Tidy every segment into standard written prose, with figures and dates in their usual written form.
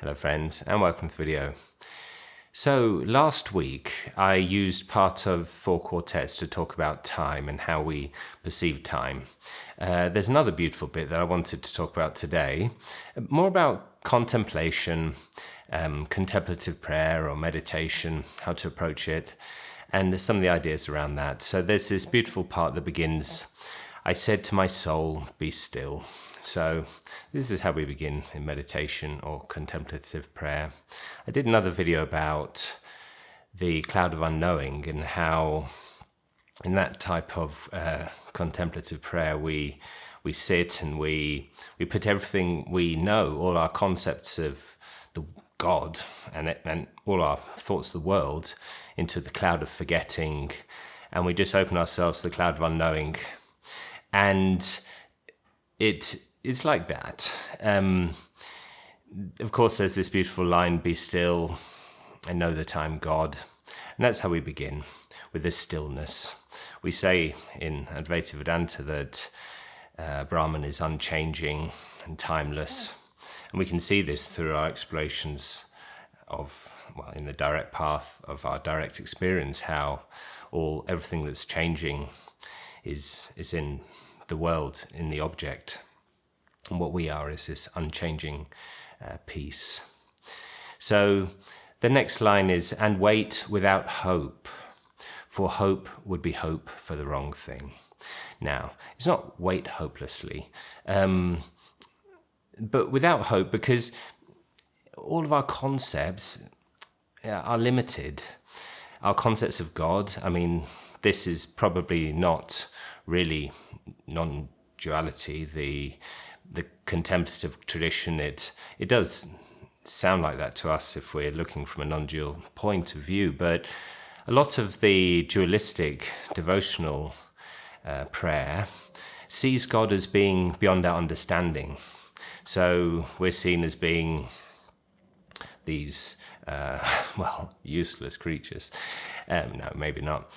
Hello friends, and welcome to the video. So last week I used part of 4 Quartets to talk about time and how we perceive time. There's another beautiful bit that I wanted to talk about today, more about contemplation, contemplative prayer or meditation, how to approach it, and some of the ideas around that. So there's this beautiful part that begins, I said to my soul, be still. So this is how we begin in meditation or contemplative prayer. I did another video about the Cloud of Unknowing and how in that type of contemplative prayer we sit and we put everything we know, all our concepts of the God and all our thoughts of the world into the cloud of forgetting, and we just open ourselves to the cloud of unknowing. And it's like that. Of course, there's this beautiful line, be still and know that I'm God. And that's how we begin, with this stillness. We say in Advaita Vedanta that Brahman is unchanging and timeless. And we can see this through our explorations of, in the direct path of our direct experience, how everything that's changing is in the world, in the object. And what we are is this unchanging peace. So the next line is, and wait without hope, for hope would be hope for the wrong thing. Now, it's not wait hopelessly, but without hope, because all of our concepts are limited. Our concepts of God, this is probably not really non-duality, the contemplative tradition. It does sound like that to us if we're looking from a non-dual point of view, but a lot of the dualistic devotional prayer sees God as being beyond our understanding. So we're seen as being these useless creatures. No, maybe not.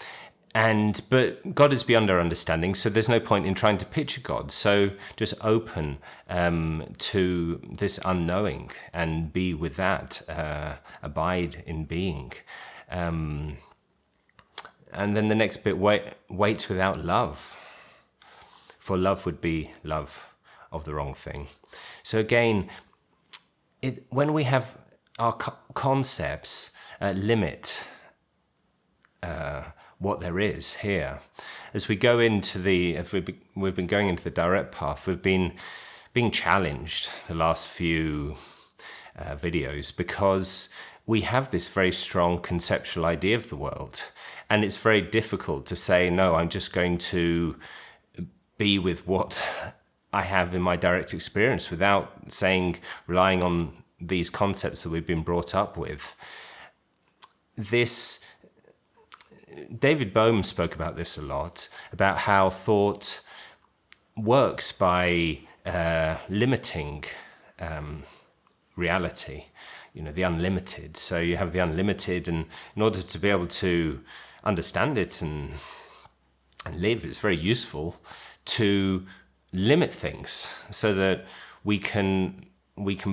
But God is beyond our understanding, so there's no point in trying to picture God. So just open to this unknowing and be with that, abide in being. And then the next bit, wait without love, for love would be love of the wrong thing. So again, when we have our concepts limit what there is here. As we go into we've been going into the direct path, we've been being challenged the last few videos, because we have this very strong conceptual idea of the world, and it's very difficult to say, no, I'm just going to be with what I have in my direct experience without relying on these concepts that we've been brought up with. David Bohm spoke about this a lot, about how thought works by limiting reality, the unlimited. So you have the unlimited, and in order to be able to understand it and live, it's very useful to limit things so that we can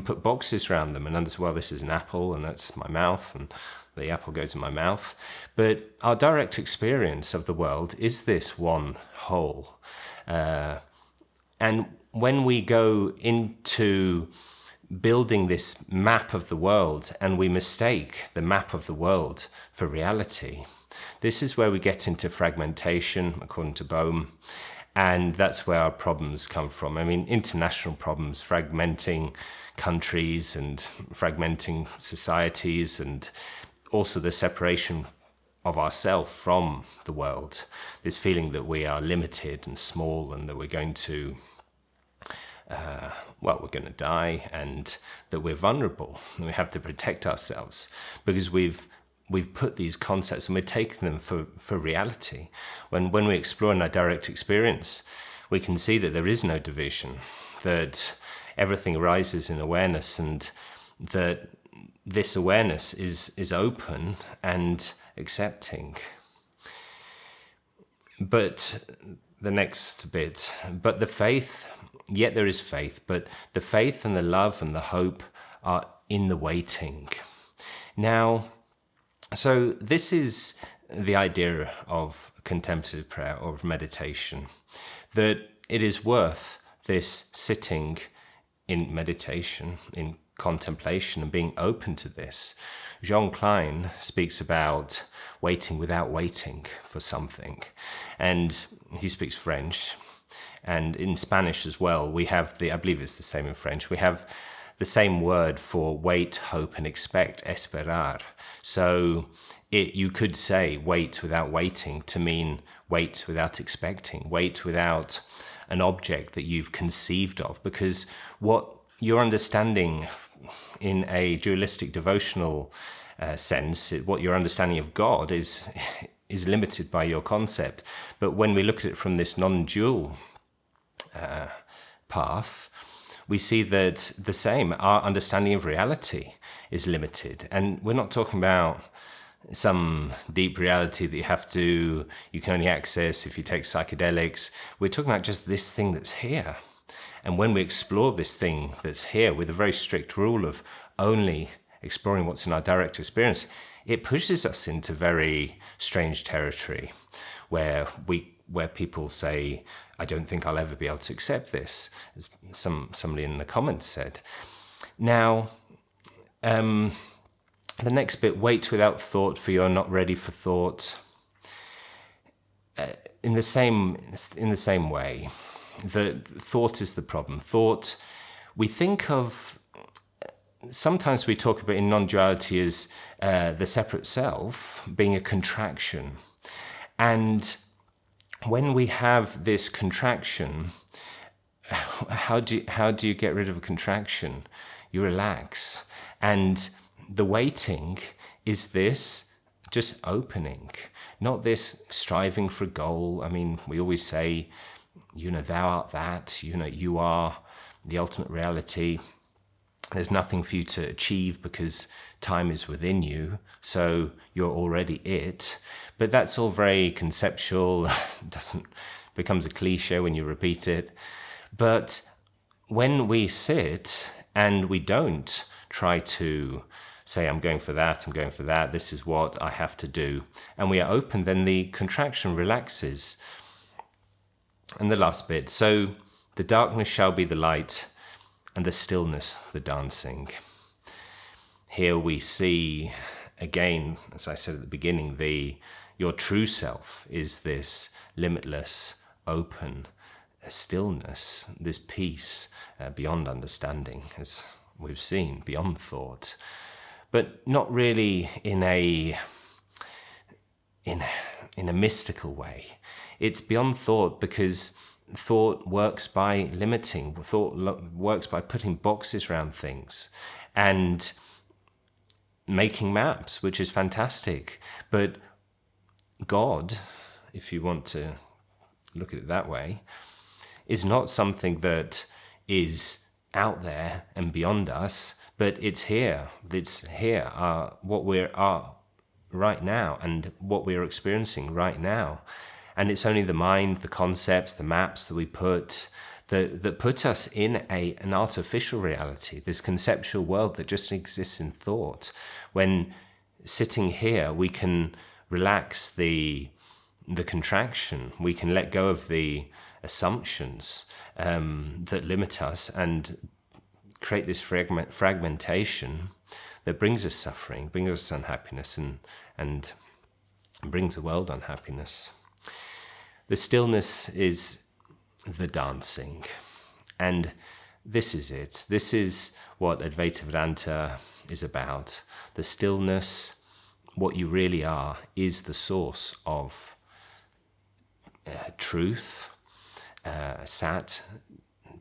put boxes around them and understand, well, this is an apple and that's my mouth, and the apple goes in my mouth. But our direct experience of the world is this one whole. And when we go into building this map of the world and we mistake the map of the world for reality, this is where we get into fragmentation, according to Bohm. And that's where our problems come from. International problems, fragmenting countries and fragmenting societies, and also the separation of ourselves from the world. This feeling that we are limited and small, and that we're going to, we're going to die, and that we're vulnerable, and we have to protect ourselves because we've put these concepts and we're taking them for reality. When we explore in our direct experience, we can see that there is no division, that everything arises in awareness, and that this awareness is open and accepting. But the next bit, but the faith, yet there is faith, but the faith and the love and the hope are in the waiting. Now, so this is the idea of contemplative prayer or of meditation, that it is worth this sitting in meditation, in contemplation, and being open to this. Jean Klein speaks about waiting without waiting for something, and he speaks French, and in Spanish as well we have I believe it's the same in French, we have the same word for wait, hope and expect, esperar. So you could say wait without waiting to mean wait without expecting, wait without an object that you've conceived of, because what your understanding in a dualistic devotional sense, what your understanding of God is limited by your concept. But when we look at it from this non-dual path, we see that the same, our understanding of reality is limited. And we're not talking about some deep reality that you can only access if you take psychedelics. We're talking about just this thing that's here. And when we explore this thing that's here with a very strict rule of only exploring what's in our direct experience, it pushes us into very strange territory where people say, I don't think I'll ever be able to accept this, as somebody in the comments said. Now, the next bit, wait without thought, for you're not ready for thought. In the same way, the thought is the problem. Thought, we think of, sometimes we talk about in non-duality as the separate self being a contraction. And when we have this contraction, how do you get rid of a contraction? You relax. And the waiting is this just opening, not this striving for a goal. I mean, we always say, thou art that, you are the ultimate reality. There's nothing for you to achieve because time is within you, so you're already it. But that's all very conceptual, becomes a cliche when you repeat it. But when we sit and we don't try to say, I'm going for that, this is what I have to do, and we are open, then the contraction relaxes. And the last bit, so the darkness shall be the light, and the stillness the dancing. Here we see, again, as I said at the beginning, your true self is this limitless, open stillness, this peace beyond understanding, as we've seen, beyond thought, but not really in a mystical way. It's beyond thought because thought works by limiting. Thought works by putting boxes around things and making maps, which is fantastic. But God, if you want to look at it that way, is not something that is out there and beyond us, but it's here. It's here, what we are right now and what we are experiencing right now. And it's only the mind, the concepts, the maps that we put that put us in an artificial reality, this conceptual world that just exists in thought. When sitting here, we can relax the contraction. We can let go of the assumptions that limit us and create this fragmentation that brings us suffering, brings us unhappiness, and brings the world unhappiness. The stillness is the dancing, and this is it. This is what Advaita Vedanta is about. The stillness, what you really are, is the source of truth, sat,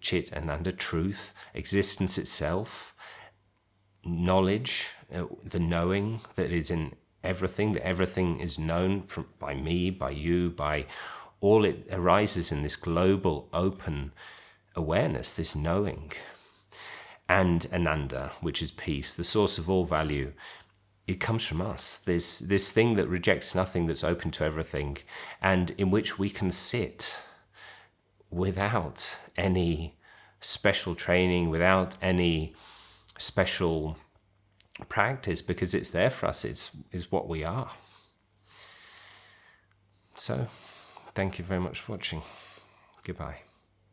chit, ananda, truth, existence itself, knowledge, the knowing that is in everything, that everything is known by me, by you, by all. It arises in this global open awareness, this knowing. And ananda, which is peace, the source of all value. It comes from us, this thing that rejects nothing, that's open to everything, and in which we can sit without any special training, without any special practice because it's there for us. It's what we are. So, thank you very much for watching. Goodbye.